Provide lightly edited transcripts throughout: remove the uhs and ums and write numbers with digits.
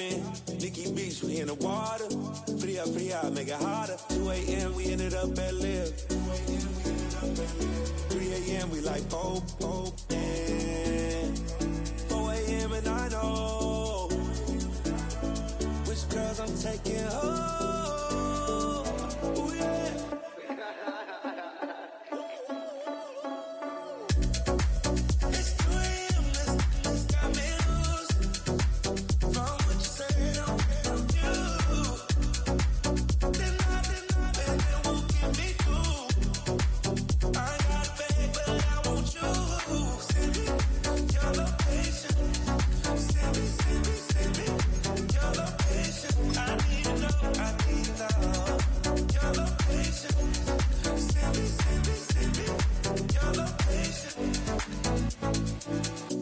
diving. Nikki Beach, we in the water. Free up, make it harder. 2 a.m. we ended up at Live. 3 a.m. we like Pope, and 4 a.m. and I know which girls I'm taking home. Ooh, yeah.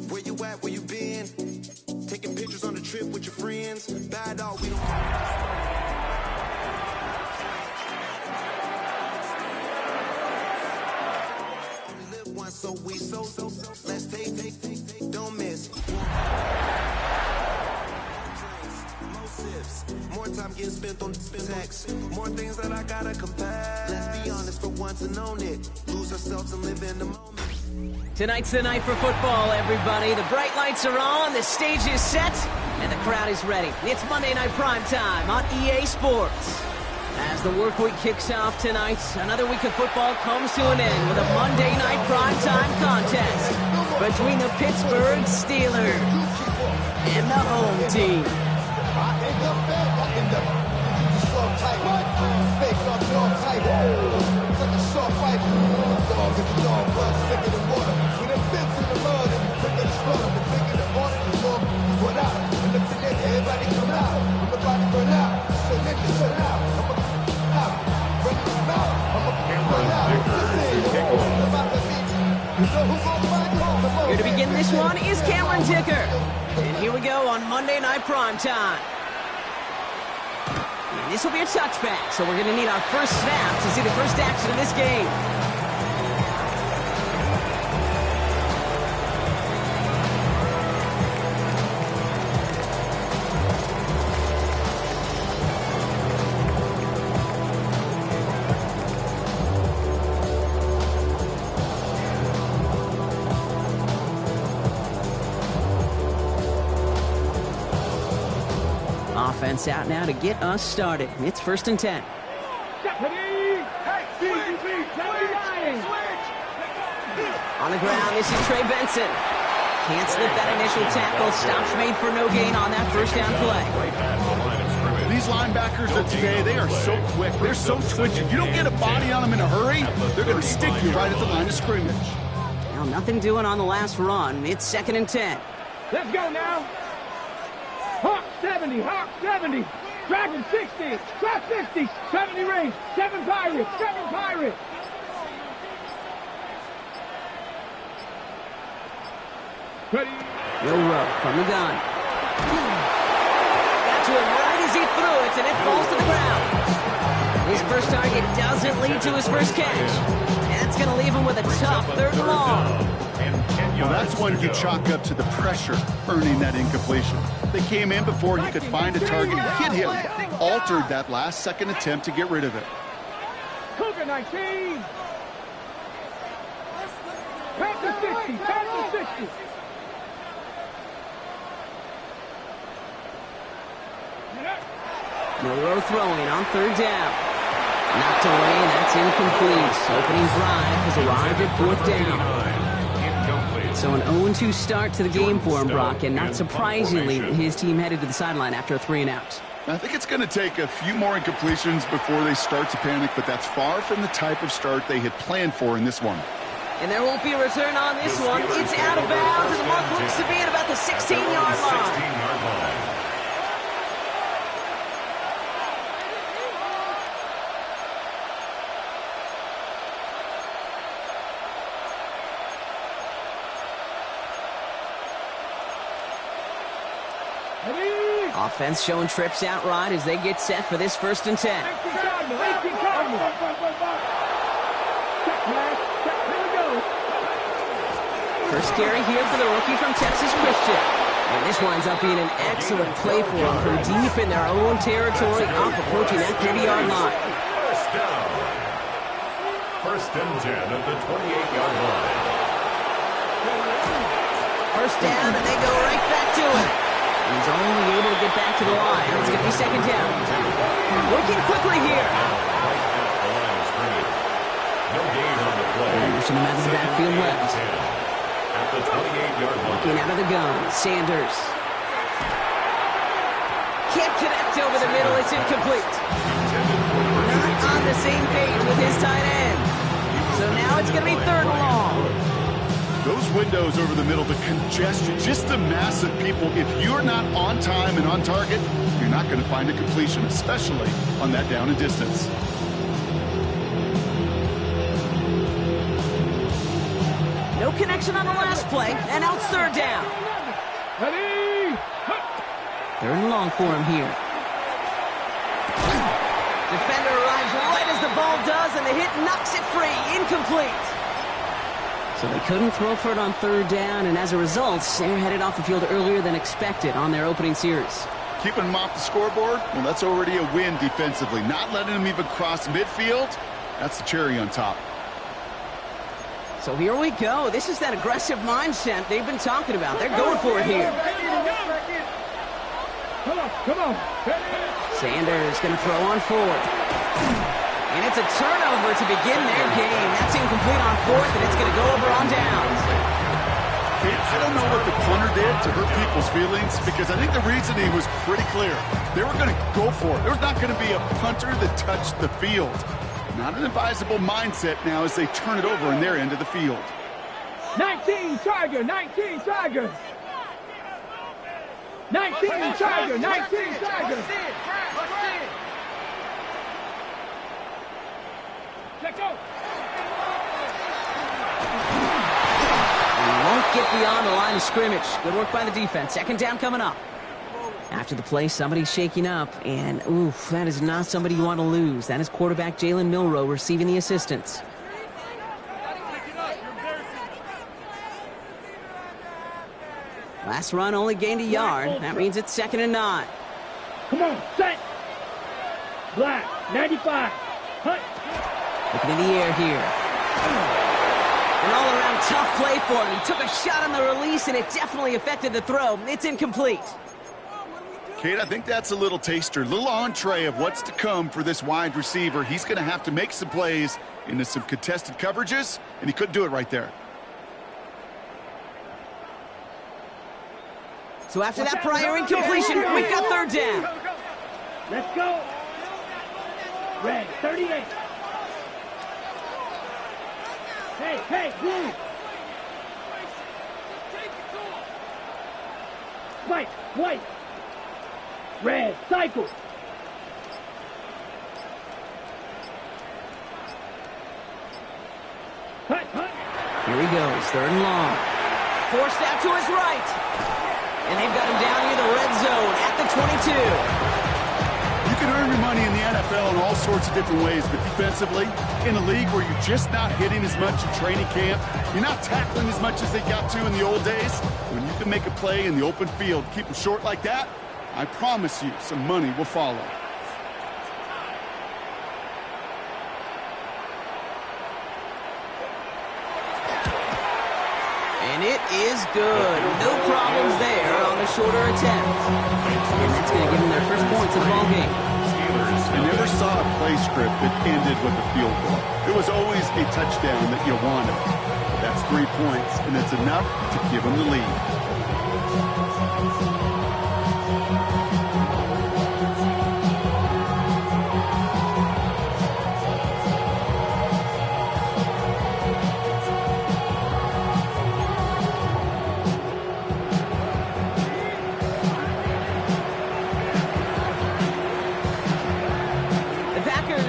Where you at? Where you been? Taking pictures on the trip with your friends. Bad dog, we don't. We live once, so we so. Let's take, don't miss. More sips, more time getting spent on text. More things that I gotta confess. Let's be honest for once and own it. Lose ourselves and live in the moment. Tonight's the night for football, everybody. The bright lights are on, the stage is set, and the crowd is ready. It's Monday Night Prime Time on EA Sports. As the work week kicks off tonight, another week of football comes to an end with a Monday Night Prime Time contest between the Pittsburgh Steelers and the home team. Here to begin this one is Cameron Dicker. And here we go on Monday Night Prime Time. And this will be a touchback, so we're going to need our first snap to see the first action of this game. Offense out now to get us started. It's 1st and 10. On the ground, this is Trey Benson. Can't slip that initial tackle. Stops made for no gain on that first down play. These linebackers of today, they are so quick. They're so twitchy. You don't get a body on them in a hurry, they're going to stick you right at the line of scrimmage. Well, nothing doing on the last run. It's 2nd and 10. Let's go now. Hawk 70, Hawk 70. Dragon 60, Trap 60, 70 range, 7 Pirates, 7 Pirates. Ready. Will Rowe from the gun. Got to him right as he threw it, and it falls to the ground. His first target doesn't lead to his first catch. That's going to leave him with a tough 3rd and long. Well, that's one you chalk up to the pressure earning that incompletion. They came in before he could find a target, hit him, altered that last-second attempt to get rid of it. Cougar 19. Panther 60, Panther 60. Milroe throwing on 3rd down. Knocked away, and that's incomplete. Opening drive has arrived at 4th down. So an 0-2 start to the game for him, Brock, and not surprisingly, his team headed to the sideline after a 3-and-out. I think it's going to take a few more incompletions before they start to panic, but that's far from the type of start they had planned for in this one. And there won't be a return on this one. It's out of bounds, and the mark looks to be at about the 16-yard line. Offense showing trips out right as they get set for this 1st and 10. First carry here for the rookie from Texas Christian. And this winds up being an excellent play for them from deep in their own territory, up approaching that 30-yard line. First down. First and 10 at the 28-yard line. First down, and they go right back to it. He's only able to get back to the line. It's going to be second down. Working quickly here. Right at the line of scrimmage. No gain on the play. And pushing him out of the backfield left. At the 28-yard line. Looking out of the gun, Sanders. Can't connect over the middle. It's incomplete. Not on the same page with his tight end. So now it's going to be third and long. Those windows over the middle, the congestion, just the mass of people. If you're not on time and on target, you're not going to find a completion, especially on that down and distance. No connection on the last play, and now it's third down. Ready? Third and long for him here. Defender arrives right as the ball does, and the hit knocks it free. Incomplete. So they couldn't throw for it on third down, and as a result, they're headed off the field earlier than expected on their opening series. Keeping them off the scoreboard, well, that's already a win defensively. Not letting them even cross midfield, that's the cherry on top. So here we go. This is that aggressive mindset they've been talking about. They're going for it here. Come on. Sanders going to throw on fourth. And it's a turnover to begin their game. That's incomplete on fourth, and it's going to go over on downs. I don't know what the punter did to hurt people's feelings, because I think the reasoning was pretty clear. They were going to go for it. There's not going to be a punter that touched the field. Not an advisable mindset now as they turn it over in their end of the field. 19 Tiger. 19 Tiger. 19 Tiger. 19 Tiger. Let go. He won't get beyond the line of scrimmage. Good work by the defense. Second down coming up. After the play, somebody's shaking up, and oof, that is not somebody you want to lose. That is quarterback Jalen Milroe receiving the assistance. Last run only gained a yard. That means it's second and 9. Come on, set. Black, 95. Hunt. Looking in the air here. An all-around tough play for him. He took a shot on the release, and it definitely affected the throw. It's incomplete. Kate, I think that's a little taster, a little entree of what's to come for this wide receiver. He's going to have to make some plays into some contested coverages, and he couldn't do it right there. So after that prior incompletion, we've got third down. Let's go. Red, 38. Hey, blue. White. Red, cycle. Hunt. Here he goes, third and long. Forced out to his right. And they've got him down near the red zone at the 22. You can earn your money in the NFL in all sorts of different ways, but defensively, in a league where you're just not hitting as much in training camp, you're not tackling as much as they got to in the old days, when you can make a play in the open field, keep them short like that, I promise you some money will follow. And it is good. No problems there on the shorter attempt. And that's going to give them their first points in the ball game. I never saw a play script that ended with a field goal. It was always a touchdown that you wanted. That's 3 points, and it's enough to give them the lead.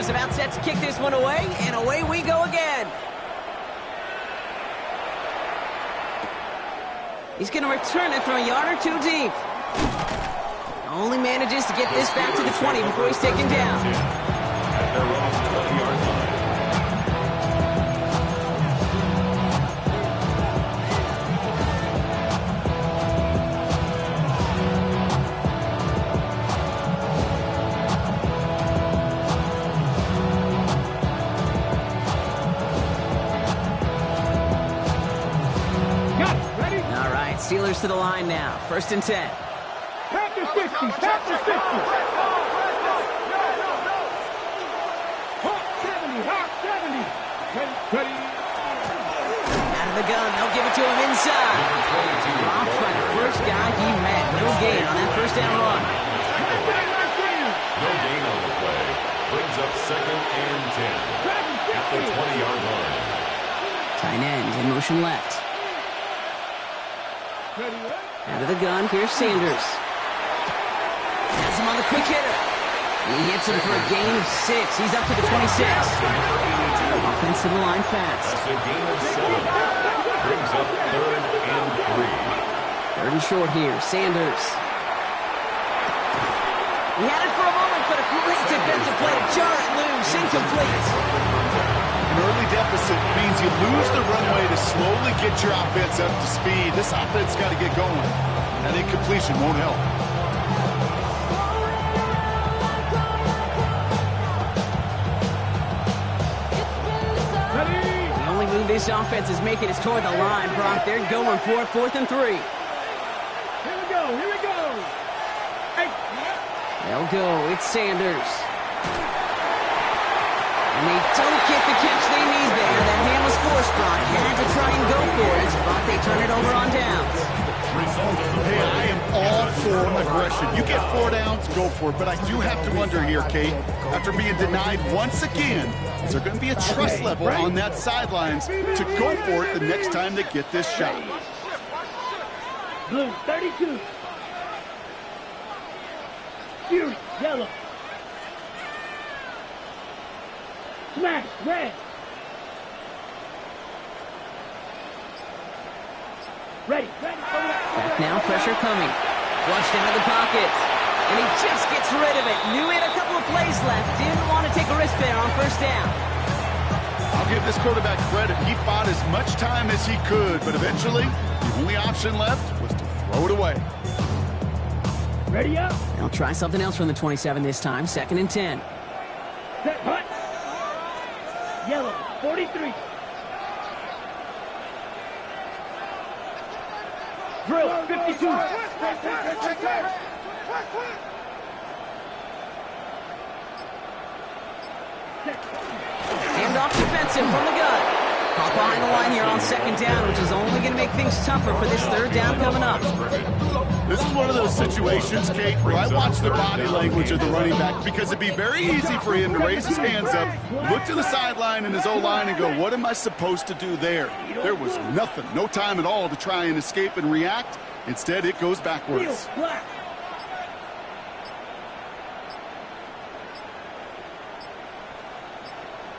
About set to kick this one away, and away we go again. He's going to return it from a yard or two deep. Only manages to get this back to the 20 before he's taken down. At their own 20-yard line. to the line now. 1st and 10. Back to 50. Back to 50. Hawk 70. Hawk 70. Ready. Out of the gun. They'll give it to him inside. Dropped by the first guy he met. No gain on that first down run. No gain on the play. Brings up 2nd and 10 at the 20-yard line. Tight end in motion left. Out of the gun, here's Sanders. Has him on the quick hitter. He hits him for a gain of 6. He's up to the 26. Offense to the line fast. That's a gain of 7. Brings up 3rd and 3. 3rd and short here, Sanders. He had it for a moment, but a great defensive play to jar it loose. Incomplete. An early deficit means you lose the runway to slowly get your offense up to speed. This offense got to get going. That incompletion won't help. The only move this offense is making is toward the line, Brock. They're going for it, 4th and 3. Here we go. Here we go. Hey. They'll go. It's Sanders. And they don't get the catch they need there. That man was forced, Brock. Had to try and go for it, but they turn it over on downs. Hey, I am all for aggression. You get 4 downs, go for it. But I do have to wonder here, Kate, after being denied once again, is there going to be a trust level on that sidelines to go for it the next time they get this shot? Blue, 32. Fury, yellow. Smash, red. Ready. Back now, pressure coming. Flushed out of the pocket. And he just gets rid of it. Knew he had a couple of plays left. Didn't want to take a risk there on 1st down. I'll give this quarterback credit. He bought as much time as he could, but eventually, the only option left was to throw it away. Ready up. They'll try something else from the 27 this time. 2nd and 10. Set, hut. Yellow, 43. Drill, 52. Hand off defensive from the gun. Caught behind the line here on 2nd down, which is only going to make things tougher for this 3rd down coming up. This is one of those situations, Kate, where I watch the body language of the running back because it'd be very easy for him to raise his hands up, look to the sideline and his O-line and go, what am I supposed to do there? There was nothing, no time at all to try and escape and react. Instead, it goes backwards.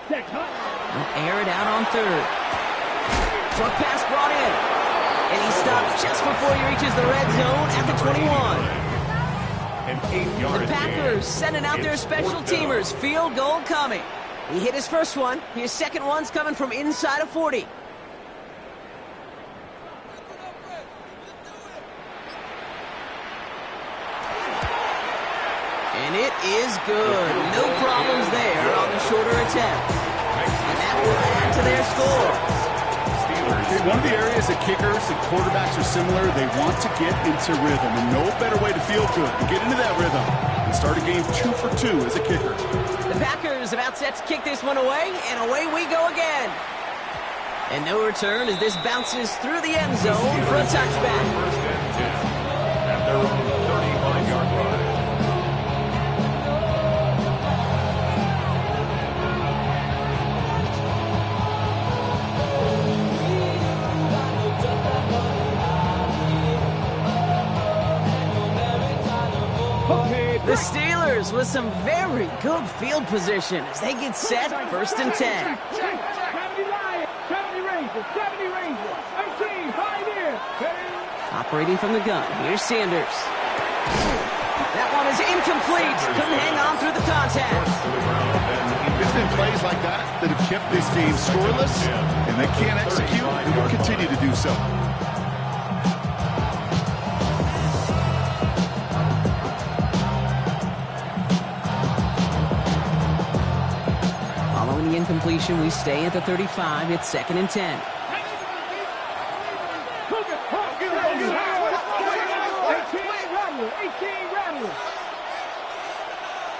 They'll air it out on 3rd. Short pass brought in. And he stopped just before he reaches the red zone at the 21. An 8-yard The Packers sending out their special teamers. Field goal coming. He hit his first one. His second one's coming from inside of 40. And it is good. No problems there on the shorter attempt. And that will add to their score. One of the areas that kickers and quarterbacks are similar, they want to get into rhythm. And no better way to feel good than get into that rhythm and start a game 2 for 2 as a kicker. The Packers about set to kick this one away, and away we go again. And no return as this bounces through the end zone for a touchback. 1st and 10 at their own 35-yard line. The Steelers with some very good field position as they get set, 1st and 10. 70 Lions, 70 Rangers, 70 Rangers, 13, 5 here. Operating from the gun, here's Sanders. That one is incomplete. Couldn't hang on through the contact. It's been plays like that that have kept this game scoreless, and they can't execute, and will continue to do so. Following the incompletion, we stay at the 35. It's 2nd and 10.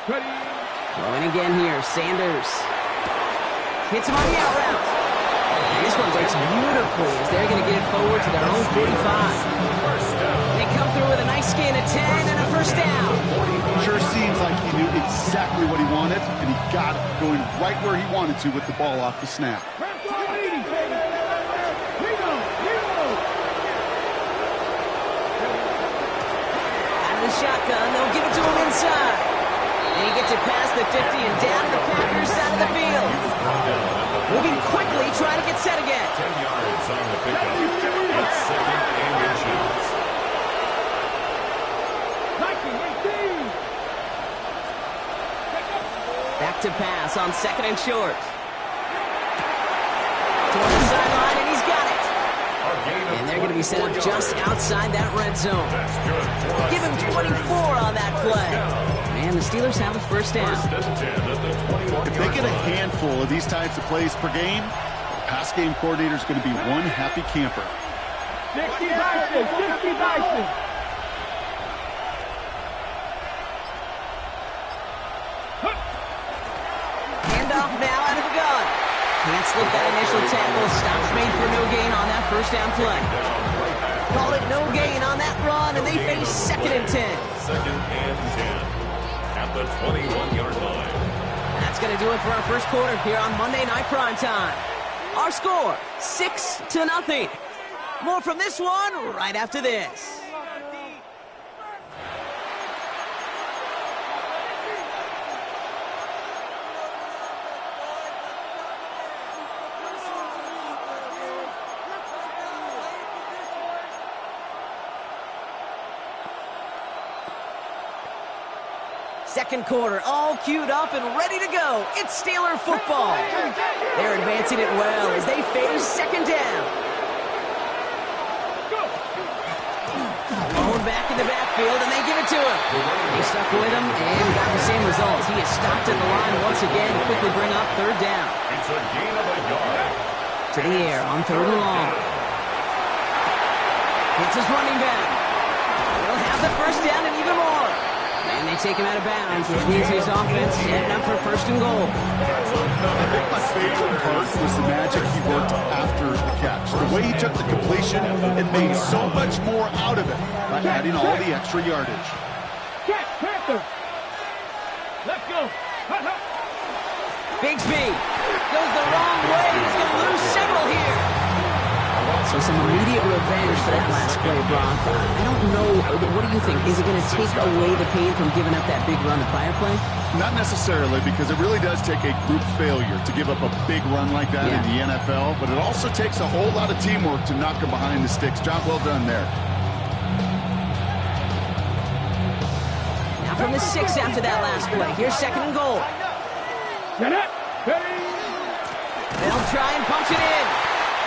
Ready. Throwing again here, Sanders. Hits him on the out route. And this one breaks beautifully as they're going to get it forward to their own 45. They come through with a nice gain of 10 and a first down. Sure seems like he knew exactly what he wanted, and he got it going right where he wanted to with the ball off the snap. Shotgun, they'll give it to him inside. And he gets it past the 50 and down to the Packers side of the field. Moving quickly, trying to get set again. 10 yards on the pickup. It's second and inches. Back to pass on second and short. Toward the sideline, and he's got it. And they're going to be set up just outside that red zone. Give him 24 on that play. And the Steelers have a first down. If they get a handful of these types of plays per game, the pass game coordinator is going to be one happy camper. 60 Bison, 60 Bison. Handoff now out of the gun. Can't slip that initial tackle. Stops made for no gain on that first down play. Call it no gain on that run, and they face second and 10. Second and 10 at the 21-yard line. That's going to do it for our first quarter here on Monday Night Primetime. Our score, 6-0. More from this one right after this. Second quarter, all queued up and ready to go. It's Steeler football. They're advancing it well as they face second down. Bone back in the backfield, and they give it to him. They stuck with him and got the same results. He is stopped at the line once again to quickly bring up third down. It's a gain of a yard. To the air on third and long. It's his running back. He'll have the first down and even more. And they take him out of bounds, which means his offense setting up for first and goal. I think my favorite part was the magic he worked after the catch. The way he took the completion and made so much more out of it by adding all the extra yardage. Catch, Panther. Let's go. Bigsby goes the wrong way. He's going to lose several here. So some immediate revenge for that last play, Brock. I don't know. What do you think? Is it going to take away the pain from giving up that big run the prior play? Not necessarily, because it really does take a group failure to give up a big run like that in the NFL, but it also takes a whole lot of teamwork to knock him behind the sticks. Job well done there. Now from the 6 after that last play. Here's second and goal. Get it. Ready. They'll try and punch it in.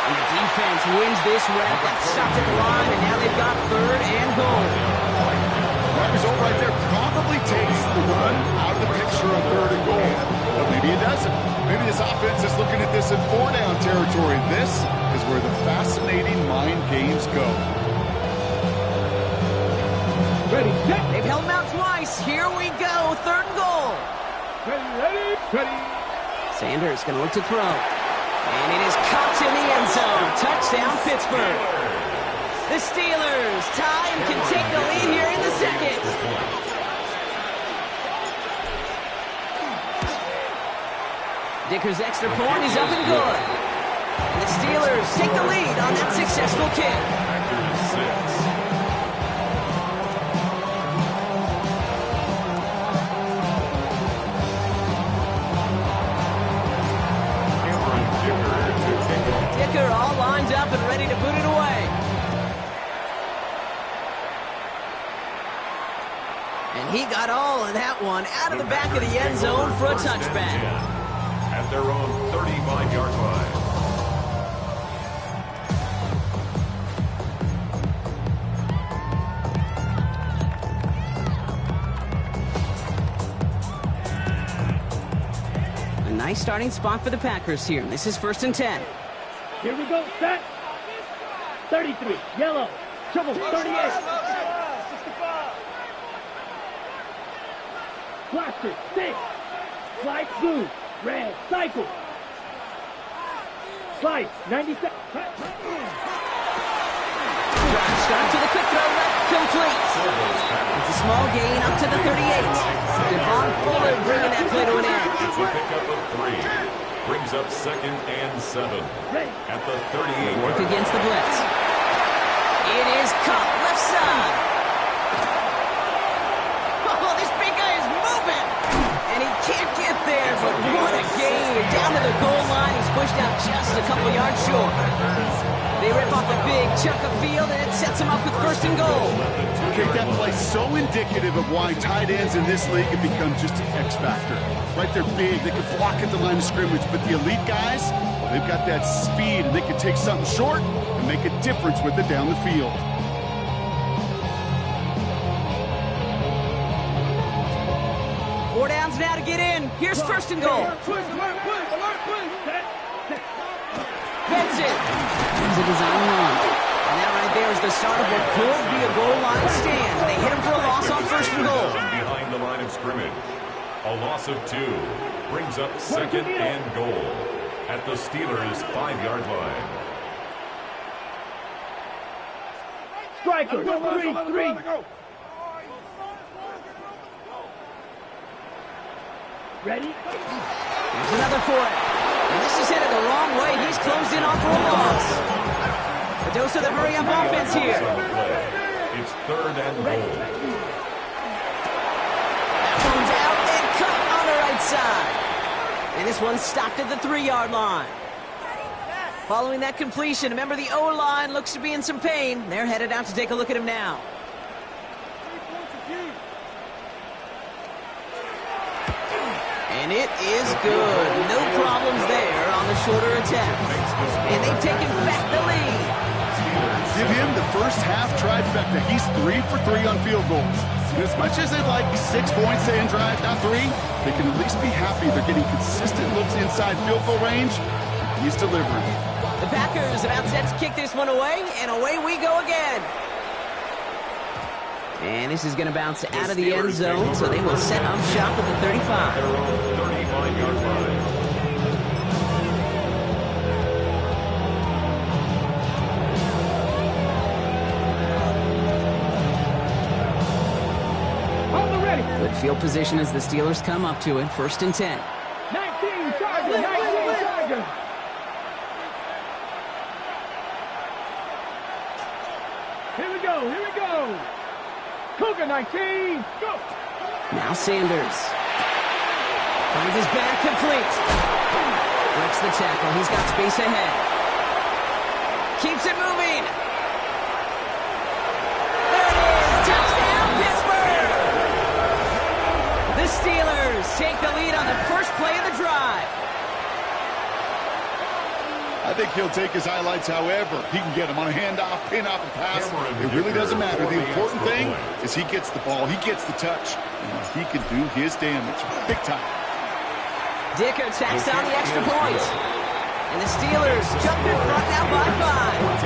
And the defense wins this rep. That's stopped at the line, and now they've got third and goal. That result right there probably takes the run out of the picture on third and goal. But maybe it doesn't. Maybe this offense is looking at this in 4-down territory. This is where the fascinating mind games go. Ready, set. They've held him out twice. Here we go. Third and goal. Ready, ready. Sanders going to look to throw. And it is caught in the end zone. Touchdown, Pittsburgh. The Steelers tie and can take the lead here in the second. Dicker's extra point is up and good. And the Steelers take the lead on that successful kick. Dicker all lined up and ready to boot it away. And he got all of that one out of the back of the end zone for a touchback. At their own 35-yard line. A nice starting spot for the Packers here. This is 1st and 10. Here we go, set. 33, yellow. Trouble, 38. Cluster, 6. Slice, blue. Red, cycle. Slice, 97. Drive start to the quick throw left, complete. It's a small gain up to the 38. Devon Fuller bringing that play to an end. It's a pickup of 3. Brings up 2nd and 7 at the 38. Work against the blitz. It is caught left side. Oh, this big guy is moving. And he can't get there, but what a gain. Down to the goal line. He's pushed out just a couple yards short. They rip off a big chunk of field, and it sets them up with 1st and goal. Okay, that play's so indicative of why tight ends in this league have become just an X factor. Right, they're big, they can block at the line of scrimmage, but the elite guys, they've got that speed, and they can take something short and make a difference with it down the field. Four downs now to get in. Here's 1st and goal. Benson. He's a design run. And that right there is the start of what could be a goal line stand. They hit him for a loss on 1st and goal. Behind the line of scrimmage. A loss of 2 brings up 2nd and goal at the Steelers' 5-yard line. Striker, 3-3. Ready? Here's another for it. And this is headed the wrong way. He's closed in on for a loss. The dose of the hurry-up offense here. It's 3rd and goal. That one's out and cut on the right side. And this one's stopped at the 3-yard line. Following that completion, remember the O-line looks to be in some pain. They're headed out to take a look at him now. And it is good. No problems there on the shorter attempt. And they've taken back the lead. Give him the first half trifecta. He's 3 for 3 on field goals. And as much as they'd like 6 points to end drive, not 3, they can at least be happy they're getting consistent looks inside field goal range. He's delivering. The Packers about set to kick this one away, and away we go again. And this is going to bounce out of the end zone, so they will set up shop at the 35. Their own 35-yard line. Good field position as the Steelers come up to it. 1st and 10. 19 Chargers, 19 Chargers. Here we go, here we go. Cougar 19, go. Now Sanders. Finds his back complete. Breaks the tackle. He's got space ahead. Keeps it moving. There it is. Touchdown, Pittsburgh. The Steelers take the lead on the first play of the drive. I think he'll take his highlights however. He can get him on a handoff, pin off a pass. It really doesn't matter. The important thing is he gets the ball, he gets the touch, and he can do his damage. Big time. Dicker tacks on the extra point. And the Steelers jump in front now by 5.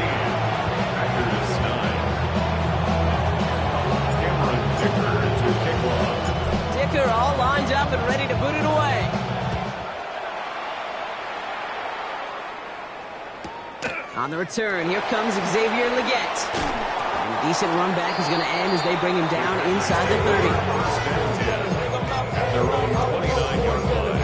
Packers 9. Cameron Dicker to kick off. Dicker all lined up and ready to boot it away. On the return, here comes Xavier Leggett. And a decent run back is going to end as they bring him down inside the 30. At their own 29-yard line.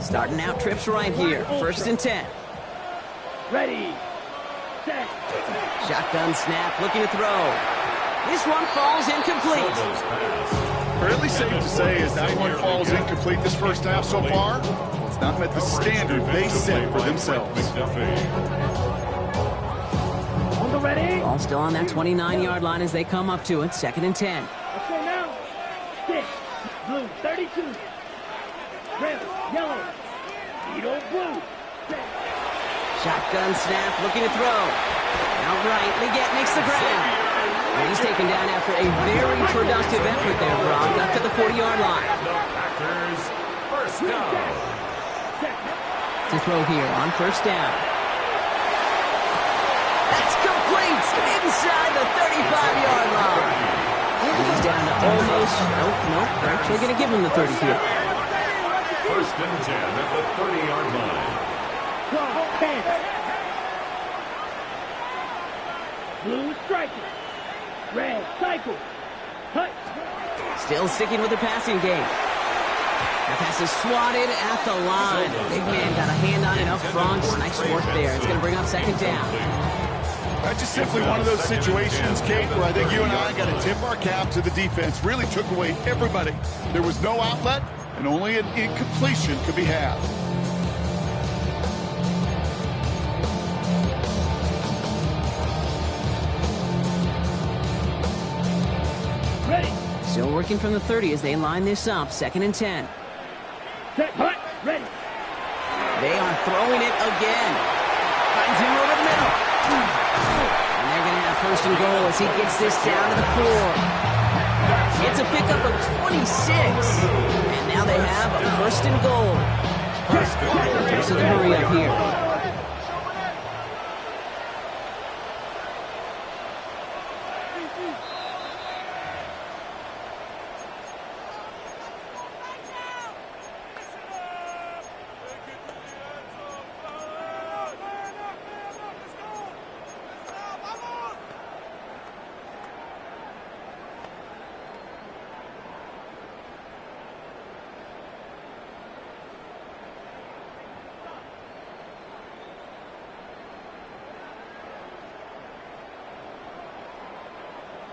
Starting out trips right here. 1st and 10. Ready, set. Shotgun snap, looking to throw. This one falls incomplete. Fairly safe to say as that one falls incomplete this first half so far, it's not met the standard they set for themselves. On the ready. Ball still on that 29-yard line as they come up to it. 2nd and 10. Let's go now. 6, blue, 32. Red, yellow, Edo, blue. Set. Shotgun snap, looking to throw. Outright, Leggett makes the grab. And he's taken down after a very productive effort there, Brock, up to the 40-yard line. The Packers first down. to throw here on first down. That's complete inside the 35-yard line. And he's down to almost, nope, they're actually going to give him the 30 here. First and 10 at the 30-yard line. 10. Blue striker. Red cycle. Hut. Still sticking with the passing game. That pass is swatted at the line. Big man got a hand on it up front. Nice work there. It's going to bring up second down. That's just simply one of those situations, Kate, where I think you and I got to tip our cap to the defense. Really took away everybody. There was no outlet, and only an incompletion could be had. Ready. Still working from the 30 as they line this up. Second and 10. Set. Hut. Ready. They are throwing it again. Finds him over the middle. And they're going to have first and goal as he gets this down to the 4. It's a pickup of 26. And now they have a first and goal. So the hurry up here.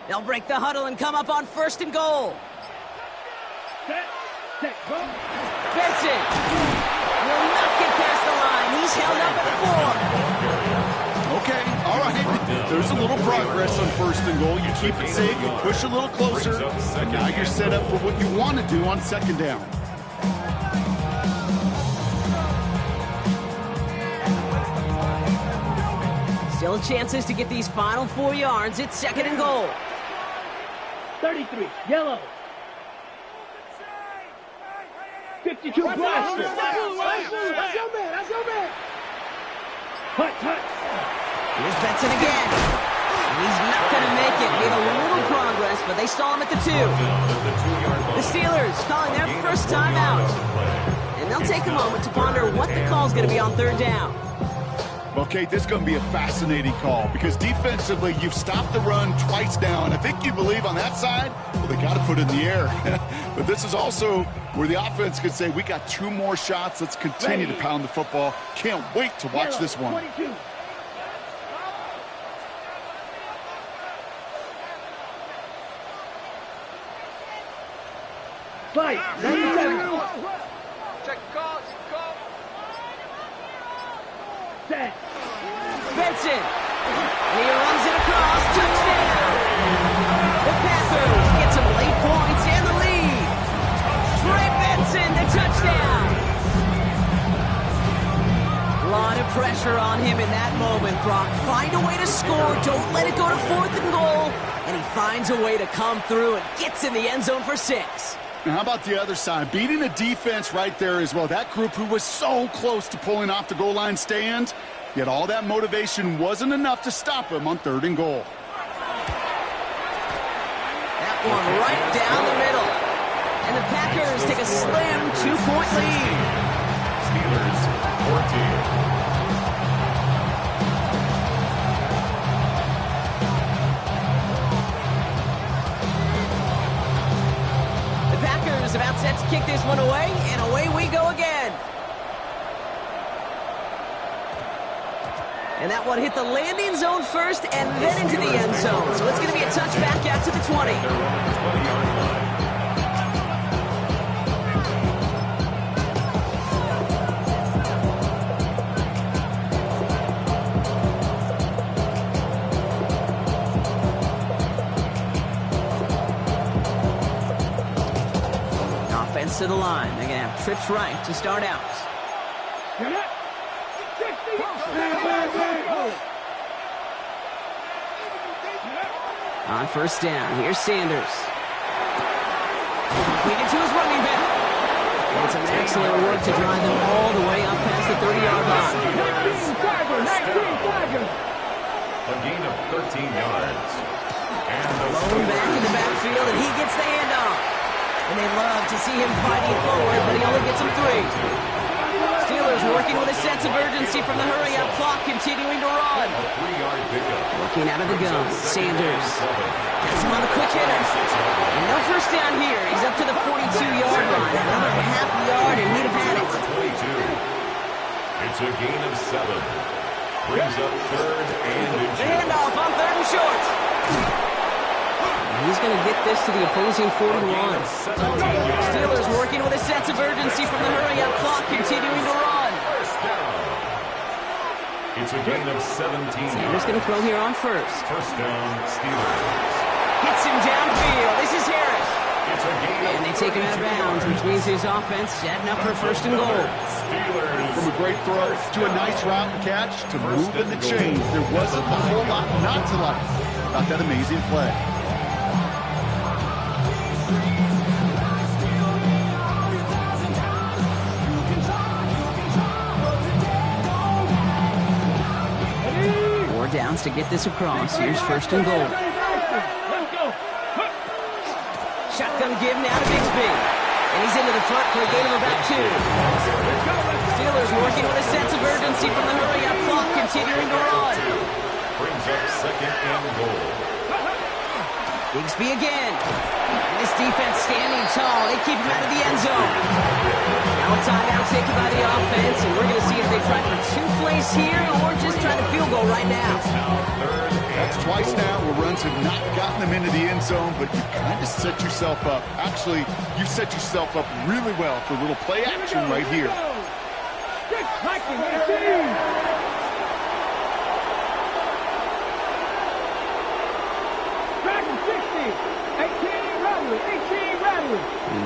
They'll break the huddle and come up on first and goal. Set. Go. Benson will not get past the line. He's held up at the 4. Okay, all right. There's a little progress on first and goal. You keep it safe, you push a little closer. Now you're set up for what you want to do on second down. Still chances to get these final 4 yards. It's second and goal. 33. Yellow. 52 blaster. That's your man. Hut. Here's Benson again. He's not going to make it. Made a little progress, but they stall him at the 2. The Steelers calling their first time out. And they'll take a moment to ponder what the call is going to be on third down. Well, Kate, this is going to be a fascinating call because defensively, you've stopped the run twice now, and I think you believe on that side, well, they got to put it in the air. But this is also where the offense could say, we got 2 more shots. Let's continue to pound the football. Can't wait to watch this one. 22. Fight. 97. Check calls. Set. Benson. And he runs it across. Touchdown. The Packers get some late points and the lead. Trey Benson, the touchdown. A lot of pressure on him in that moment, Brock. Find a way to score. Don't let it go to fourth and goal. And he finds a way to come through and gets in the end zone for 6. Now, how about the other side? Beating the defense right there as well. That group who was so close to pulling off the goal line stand, yet all that motivation wasn't enough to stop him on third and goal. That one right down the middle. And the Packers take a slim 2-point lead. Steelers 14. About set to kick this one away, and away we go again. And that one hit the landing zone first and then into the end zone. So it's going to be a touchback out to the 20. To the line. They're going to have trips right to start out. On first down, here's Sanders. Completed to his running back. And some excellent work to drive them all the way up past the 30-yard 13 yards. And the Thrown back in the backfield, and he gets the handoff. And they love to see him fighting forward, but he only gets him 3. Steelers working with a sense of urgency from the hurry-up clock, continuing to run. A 3-yard pickup. Looking out of the gun, Sanders. Has him on a quick hitter. And no first down here. He's up to the 42-yard line. Another half yard, and he'd have had it. 22. It's a gain of 7. Brings up 3rd and The inches. handoff on 3rd and short. He's going to get this to the opposing 41. Steelers working with a sense of urgency from the hurry-up clock, continuing to run. First down. It's a gain of 17. Sanders going to throw here on first. First down, Steelers. Hits him downfield. This is Harris. It's a gain And they take him out of bounds, which means his offense setting up for 1st and goal. Steelers. From a great throw to a nice route and catch to moving the chains, there wasn't a whole lot not to like about that amazing play. Downs to get this across. Here's 1st and goal. Shotgun give now to Bigsby. And he's into the front for a gain of about 2. Steelers working with a sense of urgency from the hurry-up clock, continuing to run. Brings up 2nd and goal. Bigsby again. And this defense standing tall. They keep him out of the end zone. Now a timeout taken by the offense, and we're going to see if they try for 2 plays here or just try the field goal right now. That's twice now where runs have not gotten them into the end zone, but you kind of set yourself up. Actually, you set yourself up really well for a little play action right here.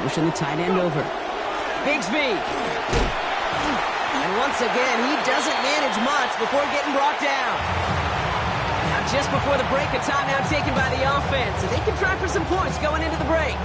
Pushing the tight end over. Bigsby. And once again, he doesn't manage much before getting brought down. Now, just before the break, a timeout taken by the offense, and they can try for some points going into the break.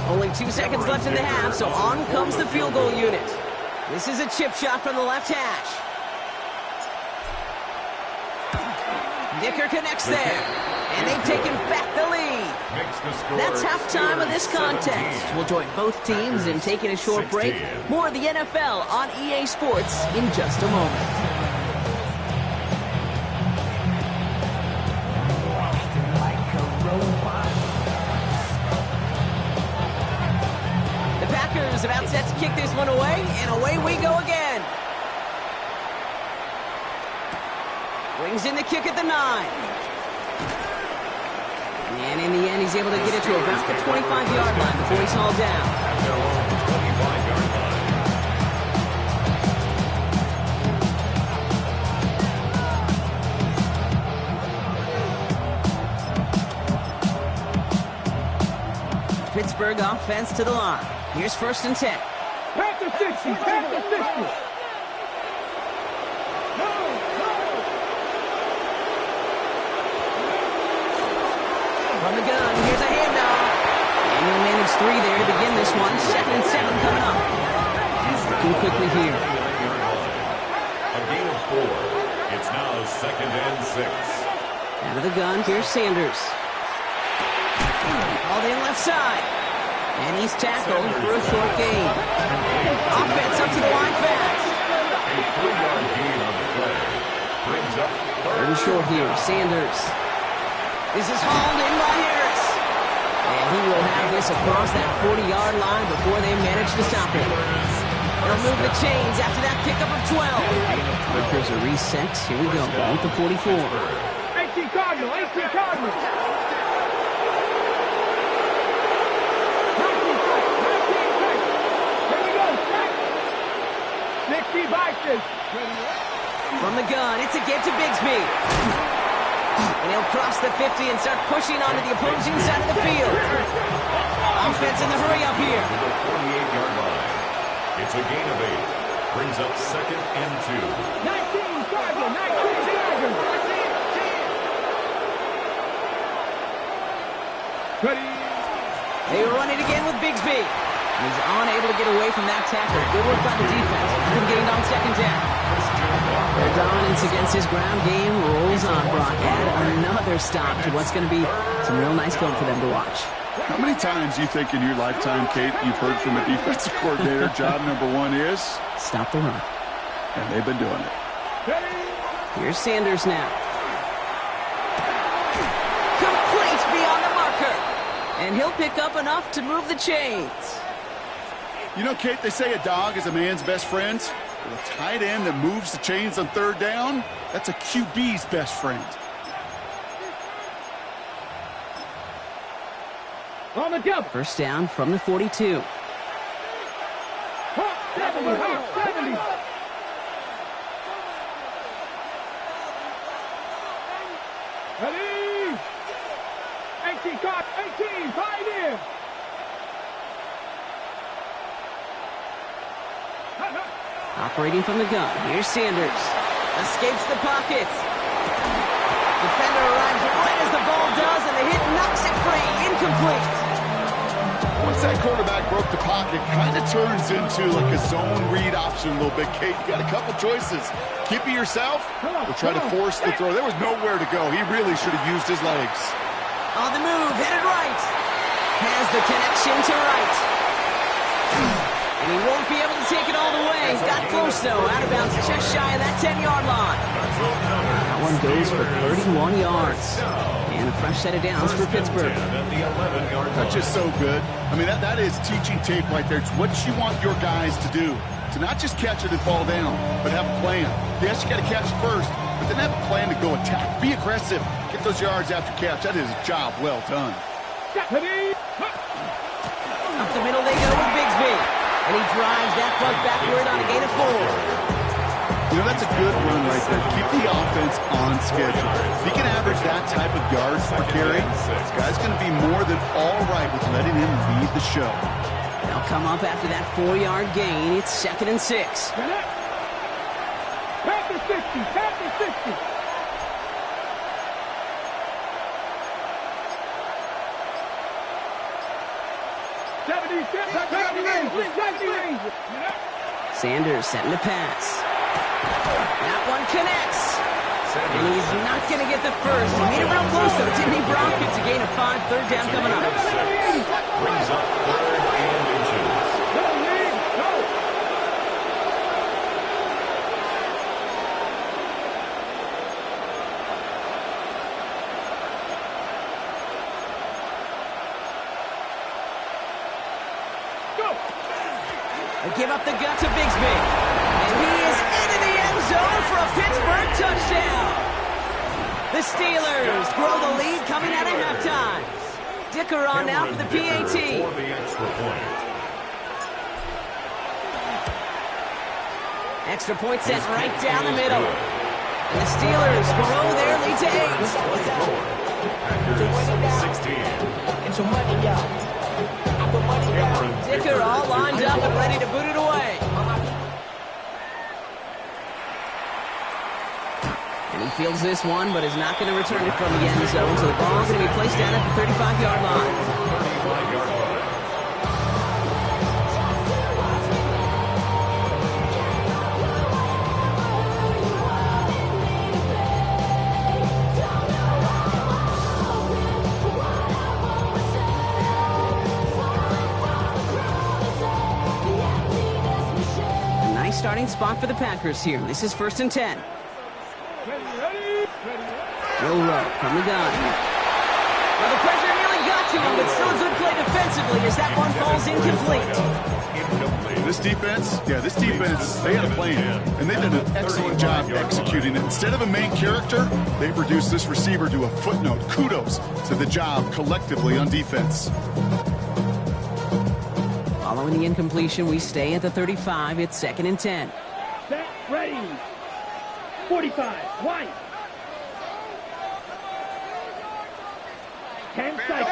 Only 2 seconds left in the half, so on comes the field goal unit. This is a chip shot from the left hash. Dicker connects there, and they've taken back the lead. That's halftime of this contest. We'll join both teams in taking a short break. More of the NFL on EA Sports in just a moment. About set to kick this one away, and away we go again. Brings in the kick at the 9. And in the end, he's able to get it to about the 25-yard line before he's hauled down. Pittsburgh offense to the line. Here's 1st and 10. Panther 60, Panther 60. From the gun, here's a handoff. And he'll manage 3 there to begin this one. 2nd and 7 coming up. Looking quickly here. A gain of 4. It's now 2nd and 6. Out of the gun, here's Sanders. All in left side. And he's tackled for a short gain. Offense up to the line fast. A 3-yard gain on the play. Brings up 3rd and short here, Sanders. This is hauled in by Harris. And he will have this across that 40-yard line before they manage to stop him. They'll move the chains after that pickup of 12. Workers are reset. Here we go, ball with the 44. 18 Cardinal, 18 Cardinal. 60 Vikings. From the gun, it's a give to Bigsby. And he'll cross the 50 and start pushing onto the opposing side of the field. Offense in the hurry up here. to the 48-yard line. It's a gain of 8. Brings up 2nd and 2. 19 Charger, 19 Charger. Ready. They run it again with Bigsby. He's unable to get away from that tackle. Good work by the defense. Nothing gained on 2nd down. Their dominance against his ground game rolls on, Brock. Add another stop to what's going to be some real nice film for them to watch. How many times do you think in your lifetime, Kate, you've heard from a defensive coordinator, job number one is? Stop the run. And they've been doing it. Here's Sanders now. Complete beyond the marker. And he'll pick up enough to move the chains. You know, Kate, they say a dog is a man's best friend. Well, a tight end that moves the chains on 3rd down, that's a QB's best friend. On the jump. First down from the 42. Hawk 70, Hawk 70. Ready. 18 caught, 18, pioneer. Operating from the gun. Here's Sanders. Escapes the pocket. Defender arrives right as the ball does, and the hit knocks it free. Incomplete. Once that quarterback broke the pocket, kind of turns into like a zone read option a little bit, Kate. You got a couple choices. Keep it yourself or try to force the throw. There was nowhere to go. He really should have used his legs. On the move, headed right. Has the connection to right. And he won't be able to take it all the way. Got close, though. Out of bounds, just shy of that 10-yard line. That one goes for 31 yards. And a fresh set of downs for Pittsburgh. That's just so good. I mean, that is teaching tape right there. It's what you want your guys to do. To not just catch it and fall down, but have a plan. Yes, you got to catch it first, but then have a plan to go attack. Be aggressive. Get those yards after catch. That is a job well done. Up the middle they go with Bigsby. And he drives that puck backward on a gain of 4. You know, that's a good run right there. Keep the offense on schedule. If he can average that type of yards per carry, this guy's going to be more than all right with letting him lead the show. They'll come up after that 4-yard gain. It's 2nd and 6. Pass the 60, pass the 60. Sanders setting to pass. That one connects. And he's not going to get the first. He made it real close, though, didn't he, Brock? It's a gain of 5, 3rd down coming up. Brings up 3rd and inches. Give up the gut to Bigsby. And he is into the end zone for a Pittsburgh touchdown. The Steelers grow the lead coming out of halftime. Dicker on now for the PAT. For the extra point. Extra point sent right down the middle. And the Steelers grow their lead to 8. 16. Get your money out. Dicker all lined up and ready to boot it away. And he fields this one, but is not going to return it from the end zone. So the ball is going to be placed down at the 35-yard line. 35-yard line. Starting spot for the Packers here. This is 1st and 10. Will Rowe from the gun. Well, the pressure nearly got to him, but still a good play defensively as that one falls incomplete. This defense, they had a plan, and they did an excellent job executing it. Instead of a main character, they reduced this receiver to a footnote. Kudos to the job collectively on defense. Following the incompletion, we stay at the 35. It's 2nd and 10. Set, ready. 45, white. 10 cycles.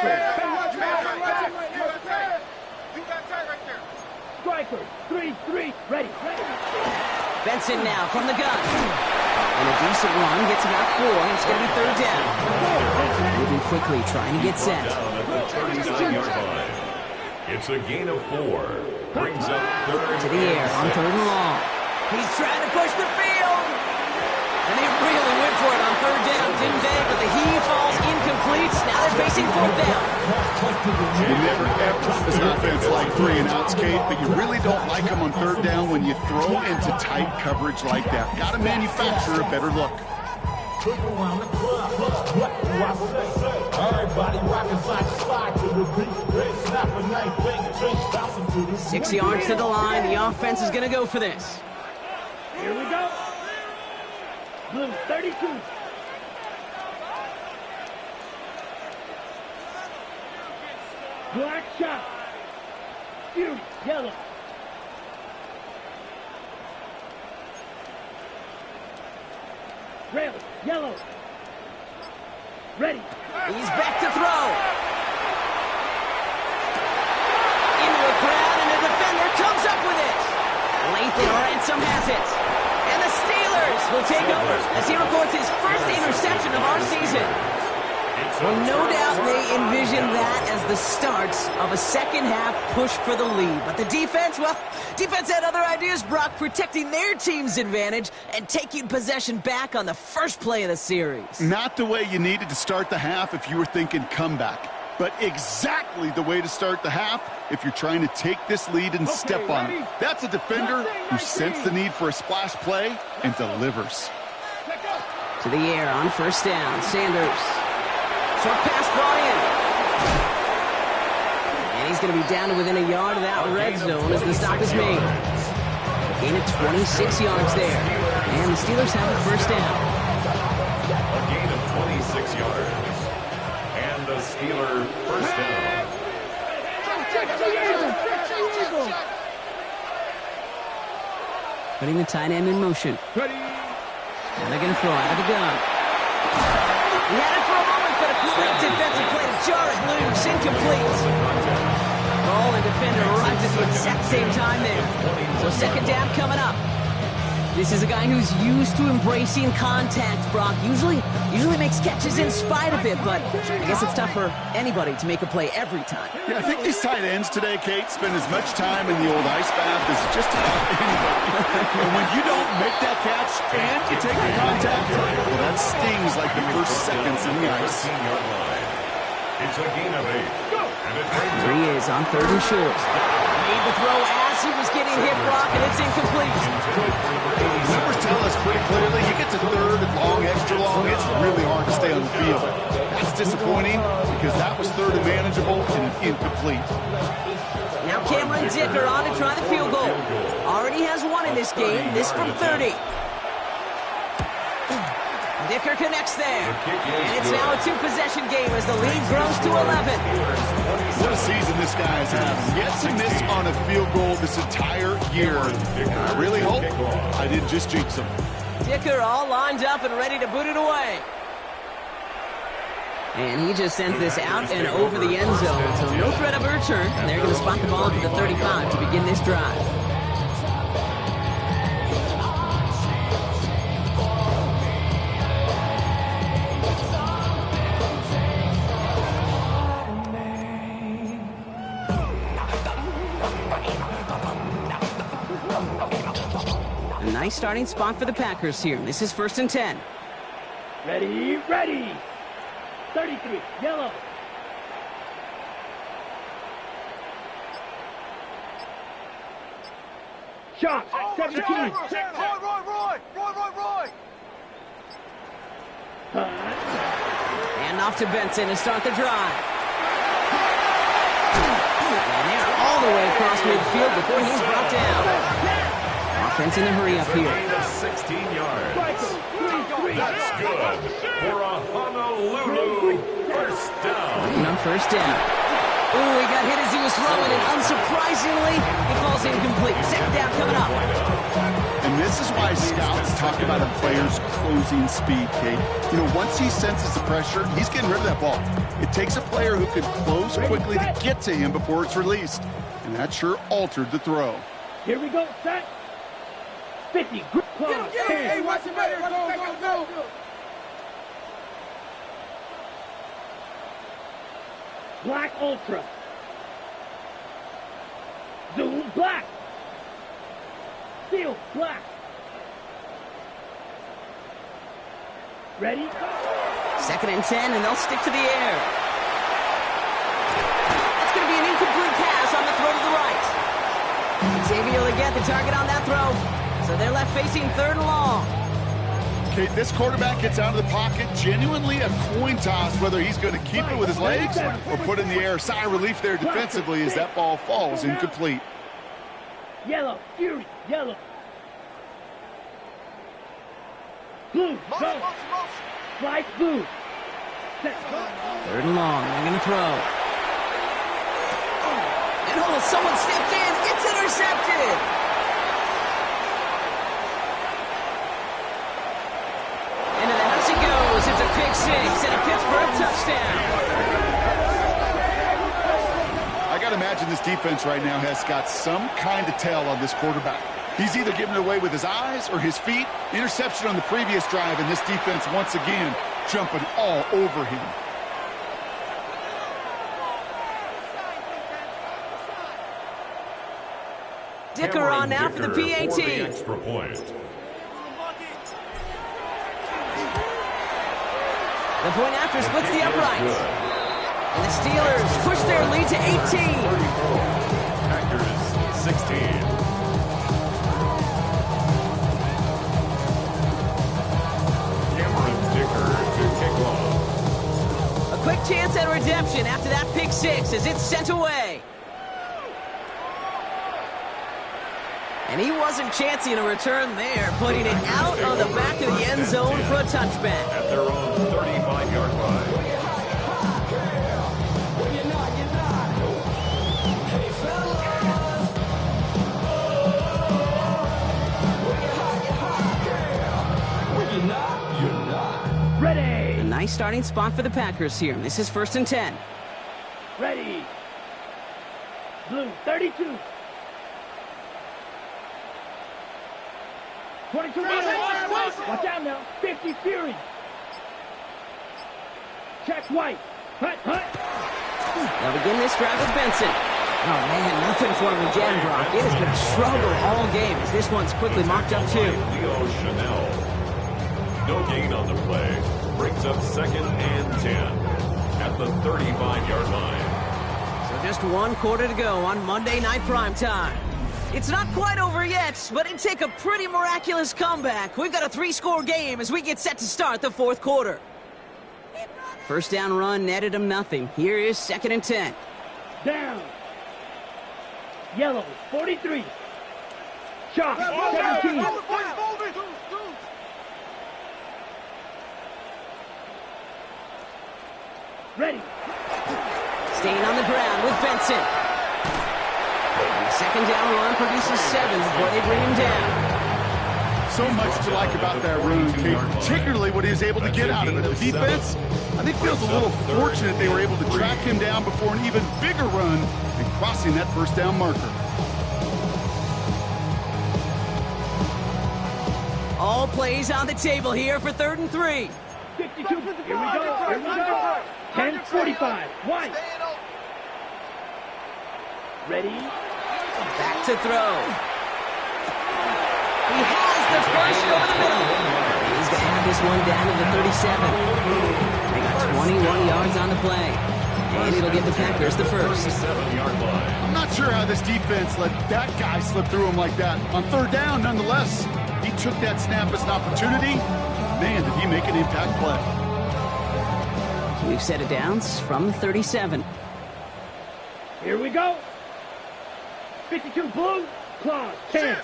You got tight right there. Striker, 3-3, ready. Benson now from the gun. And a decent run, gets about 4. It's going to be third down. Moving quickly, trying to get set. Down at the 39-yard line. It's a gain of 4. Brings up third To the air on third and long. He's trying to push the field. And they really went for it on third down, didn't they? But the heave falls incomplete. Now they're facing fourth down. You never ever this offense like 3-and-outs, Kate, but you really don't like them on third down when you throw into tight coverage like that. Got to manufacture a better look. 6 yards to the line. The offense is going to go for this. Here we go. Blue, 32. Black shot. Fury, yellow. Rail, yellow. Ready. He's back to throw. Into a crowd, and a defender comes up with it. Lathan Ransom has it. And the Steelers will take over as he records his first interception of our season. Well, no doubt they envision that as the start of a second-half push for the lead. But the defense, well, defense had other ideas, Brock, protecting their team's advantage and taking possession back on the first play of the series. Not the way you needed to start the half if you were thinking comeback, but exactly the way to start the half if you're trying to take this lead and step on it. That's a defender who sensed the need for a splash play and delivers. To the air on first down, Sanders. Short pass brought in. And he's going to be down to within a yard of that red zone as the stop is made. A gain of 26 yards there. And the Steelers have a first down. A gain of 26 yards. And the Steeler first down. Putting the tight end in motion. Now they're going to throw out of the gun. He had it for a moment, but a great defensive play to jar it loose. Incomplete. Ball and defender arrives at the exact same time there. So second down coming up. This is a guy who's used to embracing contact, Brock. Usually makes catches in spite of it, but I guess it's tough for anybody to make a play every time. Yeah, I think these tight ends today, Kate, spend as much time in the old ice bath as just about anybody. And when you don't make that catch and you take the contact, well, that stings like the first seconds in the ice. 13-yard line. It's a gain of 8. And it brings Here he is on third and short. Made the throw as he was getting hit, Brock, and it's incomplete. Numbers tell us pretty clearly, you get to third and long, extra long, it's really hard to stay on the field. That's disappointing because that was third and manageable and an incomplete. Now Cameron Dicker on to try the field goal. Already has one in this game, this from 30. Dicker connects there. And it's now a two-possession game as the lead grows to 11. What a season this guy has had. Yet to miss on a field goal this entire year. I really hope I didn't just jinx him. Dicker all lined up and ready to boot it away. And he just sends this out and over the end zone. So no threat of a return. And they're going to spot the ball up at the 35 to begin this drive. A nice starting spot for the Packers here. This is 1st and 10. Ready, ready. 33, yellow. Shot, 17. Roy. And off to Benson to start the drive. And they're all the way across midfield before he's brought down. Offense in a hurry up here. 16 yards. That's good for a Honolulu first down. And on first down. Ooh, he got hit as he was throwing, and unsurprisingly, it falls incomplete. Second down coming up. And this is why scouts talk about a player's closing speed, Kate. You know, once he senses the pressure, he's getting rid of that ball. It takes a player who can close quickly to get to him before it's released. And and that sure altered the throw. Here we go, set. 50, grip, claw, 10. Hey, watch it better. Go. Black Ultra. Zoom, black. Steel, black. Ready? Second and 10, and they'll stick to the air. It's going to be an incomplete pass on the throw to the right. Xavier will get the target on that throw, so they're left facing third and long. Okay, this quarterback gets out of the pocket, genuinely a coin toss whether he's going to keep it with his legs or put it in the air. Sigh of relief there defensively as that ball falls incomplete. Yellow, fury, yellow. Blue, go. Slice blue. Set. Third and long, they're going to throw. And someone stepped in. It's intercepted. Into the house he goes. It's a pick six and a Pittsburgh touchdown. I got to imagine this defense right now has got some kind of tell on this quarterback. He's either giving it away with his eyes or his feet. Interception on the previous drive, and this defense once again jumping all over him. Dicker on now for the PAT. For the extra point. The point after splits the uprights. And the Steelers push their lead to 18. Packers 16. A quick chance at redemption after that pick six as it's sent away. And he wasn't chancing a return there, putting it out on the back of the end zone for a touchback. At their own 35-yard line. Ready. A nice starting spot for the Packers here. This is 1st and 10. Ready. Blue, 32. 22 meters. Watch out now. 50 Fury. Check white. Hut. They'll begin this drive with Benson. Oh, man, nothing for him again, Brock. It has been a struggle all game as this one's quickly mocked up, too. Leo Chanel. No gain on the play. Brings up 2nd and 10 at the 35-yard line. So just one quarter to go on Monday Night Primetime. It's not quite over yet, but it'd take a pretty miraculous comeback. We've got a 3-score game as we get set to start the 4th quarter. First down run netted him nothing. Here is 2nd and 10. Down. Yellow, 43. Shot, 17. Ready. Staying on the ground with Benson. And the second down run produces 7 before they bring him down. So much to like about that run, Kate, particularly what he was able to get out of it. The defense, I think, feels a little fortunate they were able to track him down before an even bigger run and crossing that first down marker. All plays on the table here for 3rd and 3. 52. Here we go. 10:45. White. Ready. Back to throw. He has the first over the middle. And he's going to have this one down to the 37. They got 21 yards on the play. And it'll give the Packers the first. 37-yard line. I'm not sure how this defense let that guy slip through him like that. On 3rd down, nonetheless, he took that snap as an opportunity. Man, did he make an impact play. We've set it downs from the 37. Here we go. 52 blue. Claws. 10.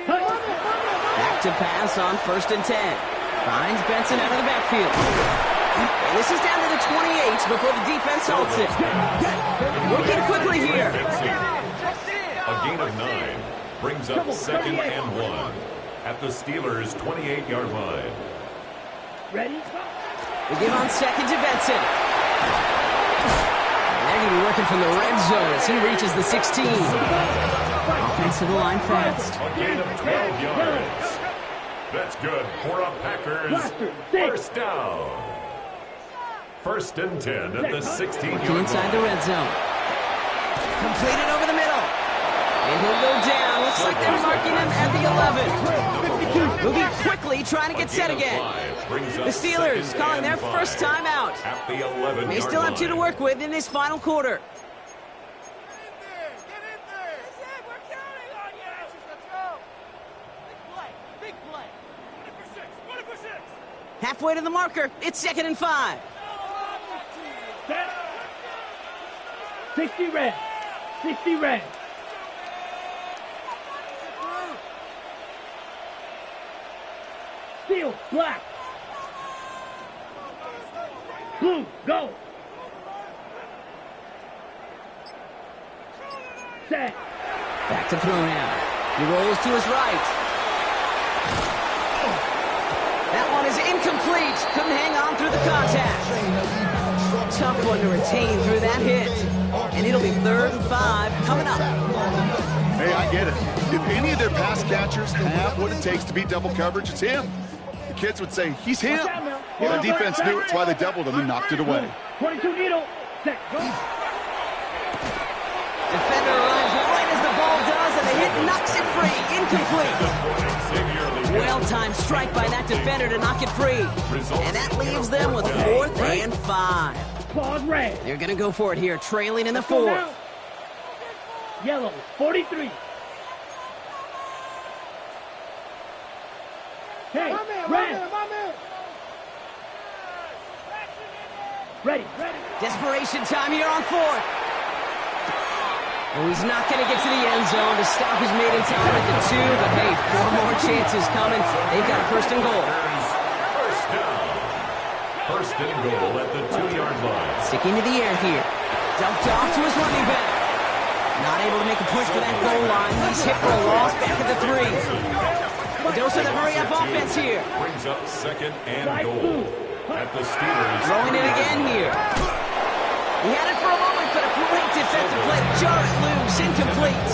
Back to pass on 1st and 10. Finds Benson out of the backfield. And this is down to the 28 before the defense halts it. Working quickly here. A gain of 9 brings up 2nd and 1 at the Steelers' 28-yard line. Ready? We give on 2nd to Benson. And they're going to be working from the red zone as he reaches the 16. Offense to the line fast. A gain of 12 yards. That's good for a Packers first down. 1st and 10 at the 16-yard line. Inside the red zone. Completed over the middle. And he'll go down. Looks like they're marking him at the 11. Moving quickly, trying to get set again. The Steelers calling their first time out. At the 11-yard They still have 2 to work with in this final quarter. Halfway to the marker. It's 2nd and 5. 60 red. 60 red. Steel, black. Blue, go. Set. Back to throw now. He rolls to his right. That one is incomplete. Couldn't hang on through the contact. Tough one to retain through that hit. And it'll be 3rd and 5 coming up. Hey, I get it. If any of their pass catchers have what it takes to beat double coverage, it's him. The kids would say, he's him. Well, the defense knew it. That's why they doubled him and knocked it away. 22 needle. Set. Go. Defender arrives right as the ball does, and the hit knocks it free. Incomplete. Well-timed strike by that defender to knock it free. And that leaves them with 4th and 5. Claws red. They're going to go for it here, trailing in the 4th. Yellow, 43. Hey, red. Ready. Desperation time here on 4th. Oh, he's not going to get to the end zone. The stop is made in time at the 2, but hey, 4 more chances coming. They've got a 1st and goal. First down. 1st and goal at the 2-yard line. Sticking to the air here. Dumped off to his running back. Not able to make a push for that goal line. He's hit for a loss back at the 3. The dose of the hurry-up offense here. Brings up 2nd and goal at the Steelers. Throwing it again here. He had it for a moment, but a great defensive play. Jar it loose, incomplete.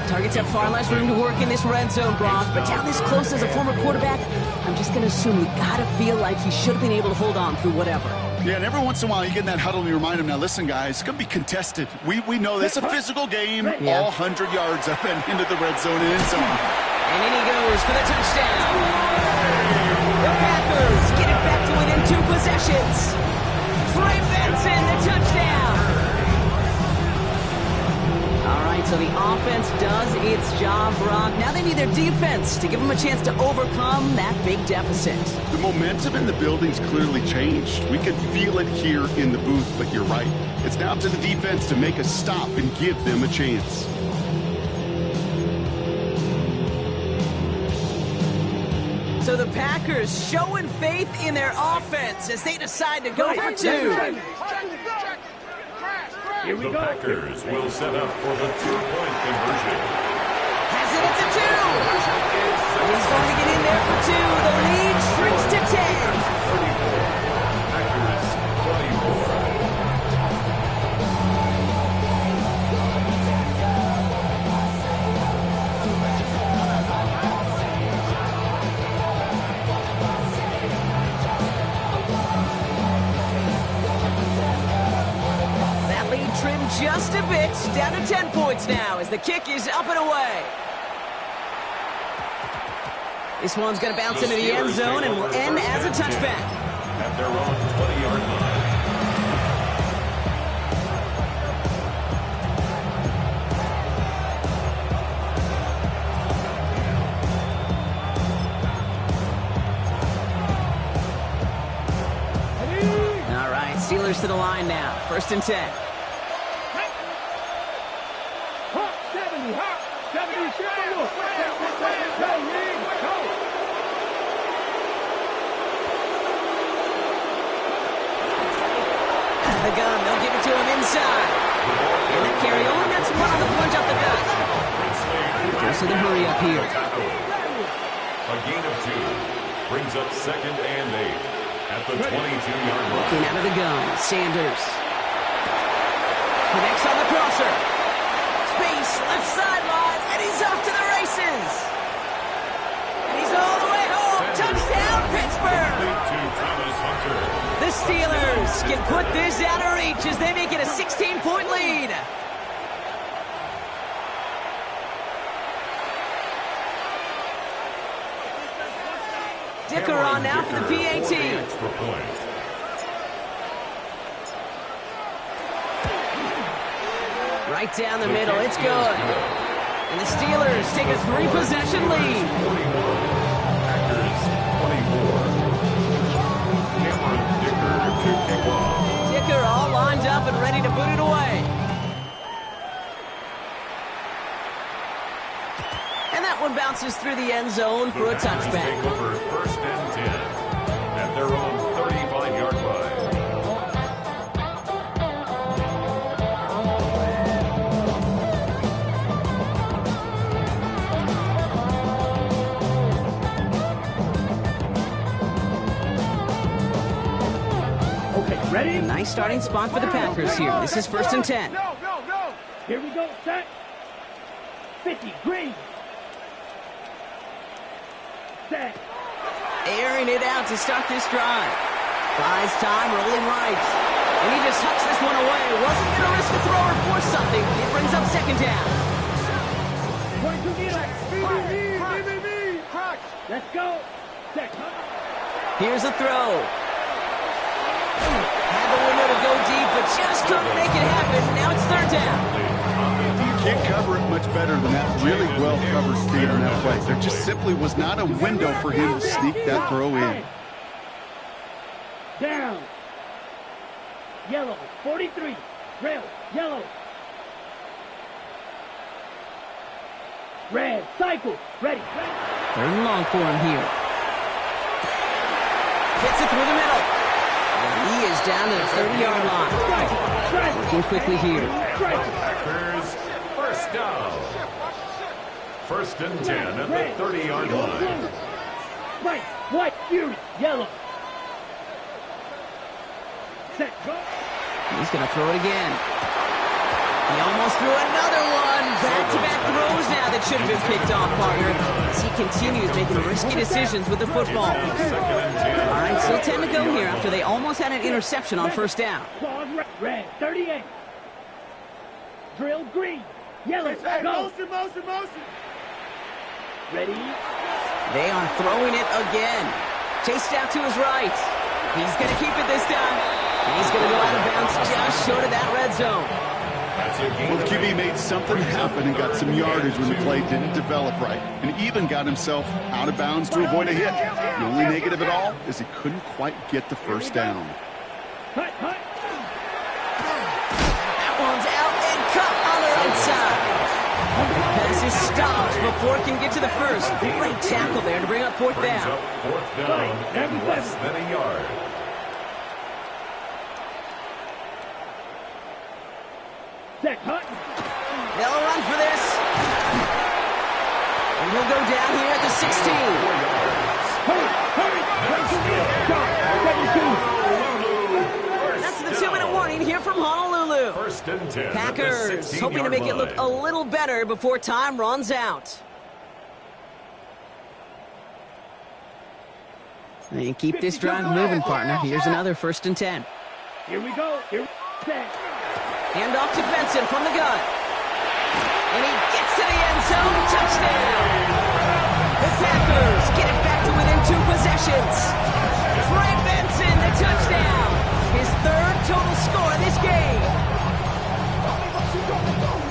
Targets have far less room to work in this red zone, Bron, but down this close as a former quarterback, I'm just going to assume you got to feel like he should have been able to hold on through whatever. Yeah, and every once in a while you get in that huddle and you remind him, now listen, guys, it's going to be contested. We know this. It's a physical game, all 100 yards up and into the red zone and end zone. And in he goes for the touchdown. The Packers get it back to within 2 possessions. Trey Benson, the touchdown. All right, so the offense does its job, Brock. Now they need their defense to give them a chance to overcome that big deficit. The momentum in the building's clearly changed. We can feel it here in the booth, but you're right. It's now up to the defense to make a stop and give them a chance. So the Packers showing faith in their offense as they decide to go for 2. Here we The go. Packers will set up for the 2-point conversion. Has it at the 2. He's going to get in there for 2. The lead shrinks to 10. 34. Packers 24. Just a bit, down to 10 points now as the kick is up and away. This one's going to bounce into the end zone and will end as a touchback. At their own 20-yard line. All right, Steelers to the line now. 1st and 10. The gun, they'll give it to him inside. And that carry on, that's one on the punch off the gut. Goes to the hurry up here. A gain of 2 brings up 2nd and 8 at the 22-yard line. Looking out of the gun, Sanders. on the crosser. Space, left sideline, and he's off to the races. And he's all the way home. Touchdown, Pittsburgh. The Steelers can put this out of reach as they make it a 16-point lead. Dicker on now for the PAT. Right down the middle, it's good. And the Steelers take a 3-possession lead. Packers 24. Dicker all lined up and ready to boot it away. And that one bounces through the end zone for a touchback. Take over first and 10 at their own 35-yard line. Okay, ready? Nice starting spot for the Packers here. This is first and 10. No. Here we go, set. 50, green. Set. Airing it out to start this drive. Buys time, rolling right. And he just tucks this one away. Wasn't going to risk a throw or force something. It brings up second down. Let's go. Set. Here's a throw. Had the window to go deep, but just couldn't make it happen. Now it's third down. You can't cover it much better than that. Really well covered feet on that play. There just simply was not a window for him to sneak that throw in. Down. Yellow, 43. Red, yellow. Red, cycle. Ready. Third and long for him here. Hits it through the middle. And he is down to the 30-yard line. Working quickly here. Packers first down. First and 10 at the 30-yard line. Right, white, fury, yellow. Set, go. He's going to throw it again. He almost threw another one. Back-to-back throws now that should have been picked off, partner. As he continues making risky decisions with the football. All right, still 10 to go here after they almost had an interception on first down. Red, 38. Drill, green, yellow, go. Motion. Ready. They are throwing it again. Chased out to his right. He's going to keep it this time. And he's going to go out of bounds just short of that red zone. Well, the QB made something happen and got some yardage when the play didn't develop right, and even got himself out of bounds to avoid a hit. The only negative at all is he couldn't quite get the first down. Hut. That one's out and cut on the right side. Pass is stopped before it can get to the first. Great tackle there to bring up fourth Brings down. up fourth down and less than a yard. Set, hut. They'll run for this. And he'll go down here at the 16. Hurry. That's the 2-minute warning here from Honolulu. First and 10 Packers hoping to make it look a little better before time runs out. And keep this drive moving, partner. Here's another first and 10. Here we go. Set. Hand off to Benson from the gun. And he gets to the end zone. Touchdown. The Packers get it back to within 2 possessions. Trey Benson, the touchdown. His third total score of this game.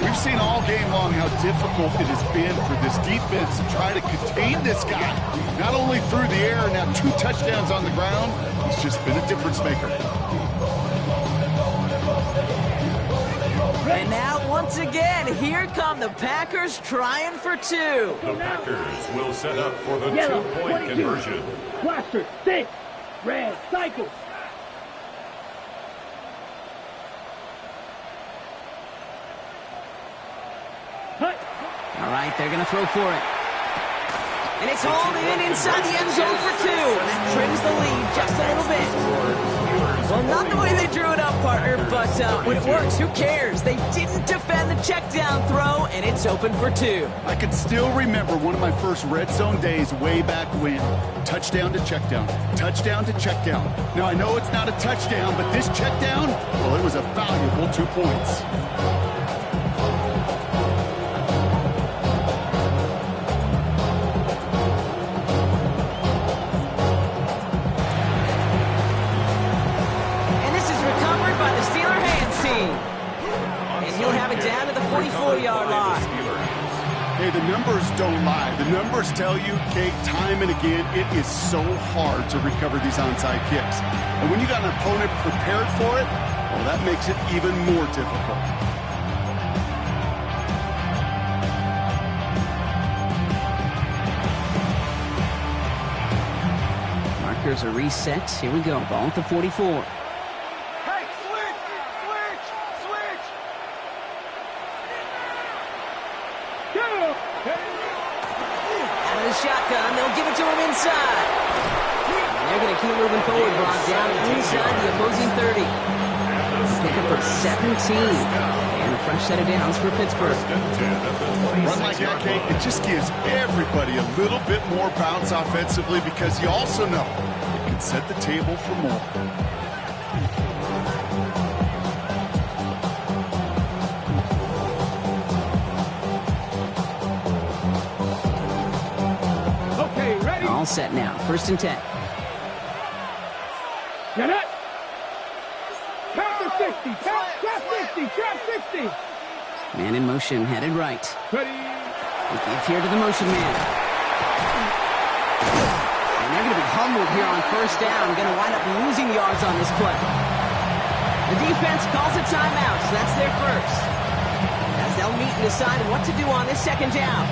We've seen all game long how difficult it has been for this defense to try to contain this guy. Not only through the air, now 2 touchdowns on the ground. He's just been a difference maker. And now, once again, here come the Packers trying for 2. The Packers will set up for the Yellow, 2-point 22. conversion. Blaster, 6. Red, cycle. Hut. All right, they're going to throw for it. And it's hauled in inside the end zone for 2. And that trims the lead just a little bit. Steelers Well, not the way they drew it up, partner, but when it works, who cares? They didn't defend the check down throw, and it's open for 2. I can still remember one of my first red zone days way back when. Touchdown to check down. Touchdown to check down. Now, I know it's not a touchdown, but this check down, well, it was a valuable 2 points. And he'll have it down to the 44-yard line. Hey, the numbers don't lie. The numbers tell you, Kate, time and again, it is so hard to recover these onside kicks. And when you got an opponent prepared for it, well, that makes it even more difficult. Markers are reset. Here we go. Ball at the 44. Shotgun, they'll give it to him inside. And they're going to keep moving forward, brought down inside the opposing 30. Pick up for 17. And a fresh set of downs for Pittsburgh. Run like that, Kate, it just gives everybody a little bit more bounce offensively because you also know it can set the table for more. All set now. 1st and 10. Get it. Count to 60. Count. Trap 60. Trap 60. Man in motion, headed right. Ready. They give here to the motion man. And they're going to be humbled here on 1st down. Going to wind up losing yards on this play. The defense calls a timeout, so that's their first. As they'll meet and decide what to do on this 2nd down.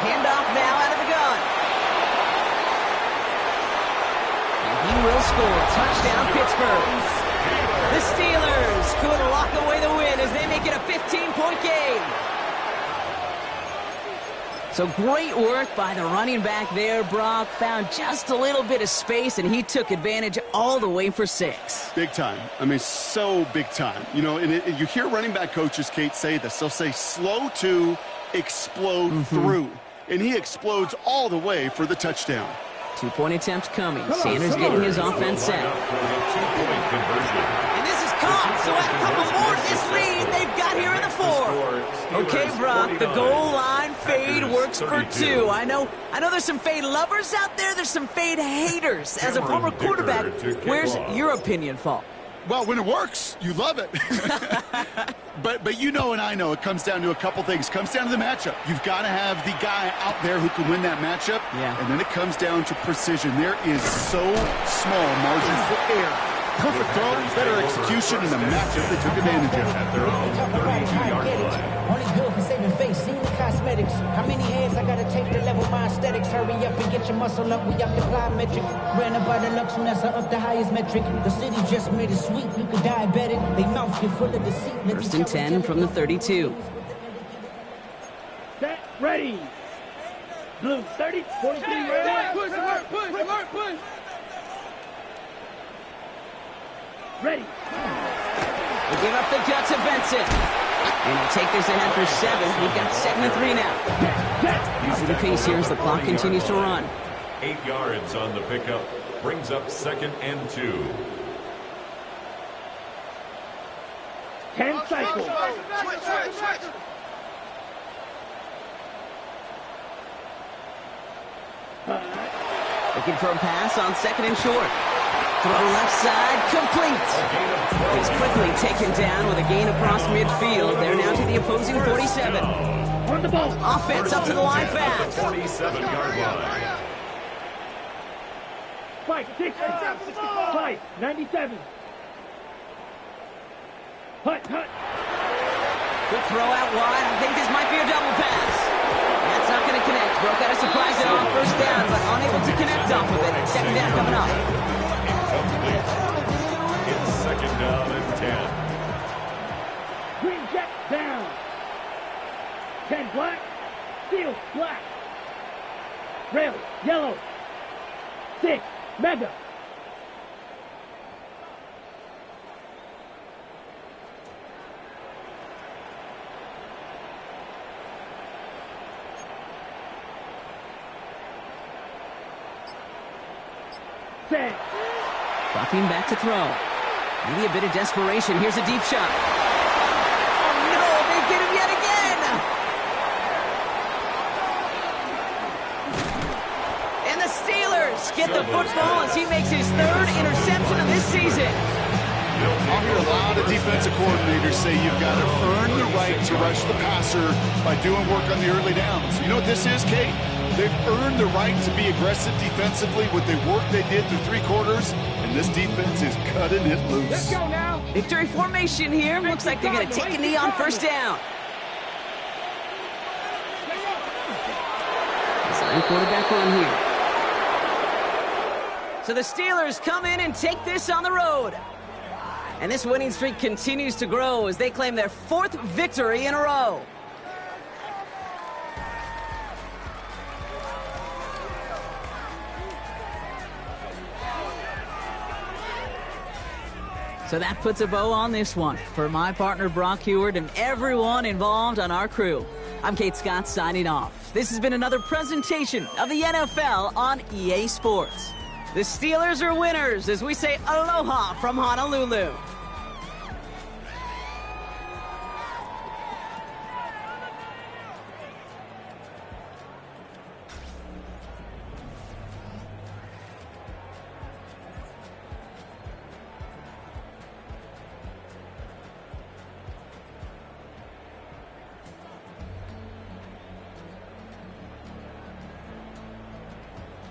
Handoff now out of the gun. And he will score. Touchdown, Pittsburgh. The Steelers could lock away the win as they make it a 15-point game. So great work by the running back there, Brock. Found just a little bit of space, and he took advantage all the way for 6. Big time. I mean, so big time. You know, and you hear running back coaches, Kate, say this. They'll say slow to explode through. And he explodes all the way for the touchdown. 2-point attempt coming. Sanders getting his offense set. And this is caught, so a couple more to this lead they've got here in the 4. Okay, Brock, the goal line fade works for 2. I know there's some fade lovers out there. There's some fade haters. As a former quarterback, where's your opinion fall? Well, when it works, you love it. but you know and I know it comes down to a couple things. It comes down to the matchup. You've got to have the guy out there who can win that matchup. Yeah. And then it comes down to precision. There is so small margins for error. Perfect throw, better execution, and the matchup they took advantage of. At their own 32-yard line. Only good for saving face, see the cosmetics. How many hands I gotta take to level my aesthetics? Hurry up and get your muscle up, we up the plyometric. Ran up by the Lux, and that's up the highest metric. The city just made it sweet, you could diabetic. They mouth get full of deceit. 1st and 10 from the 32. Set. Ready. Blue 30. 43. Ready. Push, alert, push, alert, push. Ready. They give up the gut to Benson. And he'll take this ahead for 7. We've got 2nd and 3 now. Easy to pace here as the clock continues to run. 8 yards on the pickup. Brings up 2nd and 2. 10 cycles. Looking for a pass on 2nd and short. Throw left side, complete. He's quickly taken down with a gain across midfield. They're now to the opposing 47. On the ball. Offense up to the line fast. 47-yard line. Spike 60. Spike 97. Hut. Quick throw out wide. I think this might be a double pass. That's not going to connect. Broke out a surprise it on first down, but unable to connect off of it. Second down coming up. Incomplete. It's second down and 10. Green jet down. 10 black. Steel black. Rail yellow. 6 mega. Dropping back to throw. Maybe a bit of desperation. Here's a deep shot. Oh, no, they get him yet again. And the Steelers get the football as he makes his third interception of this season. I'll hear a lot of defensive coordinators say you've got to earn the right to rush the passer by doing work on the early downs. You know what this is, Kate? They've earned the right to be aggressive defensively with the work they did through 3 quarters, and this defense is cutting it loose. Let's go now. Victory formation here. Looks like they're going to take a knee on first down. Design quarterback run here. So the Steelers come in and take this on the road. And this winning streak continues to grow as they claim their 4th victory in a row. So that puts a bow on this one. For my partner Brock Heward and everyone involved on our crew, I'm Kate Scott signing off. This has been another presentation of the NFL on EA Sports. The Steelers are winners as we say aloha from Honolulu.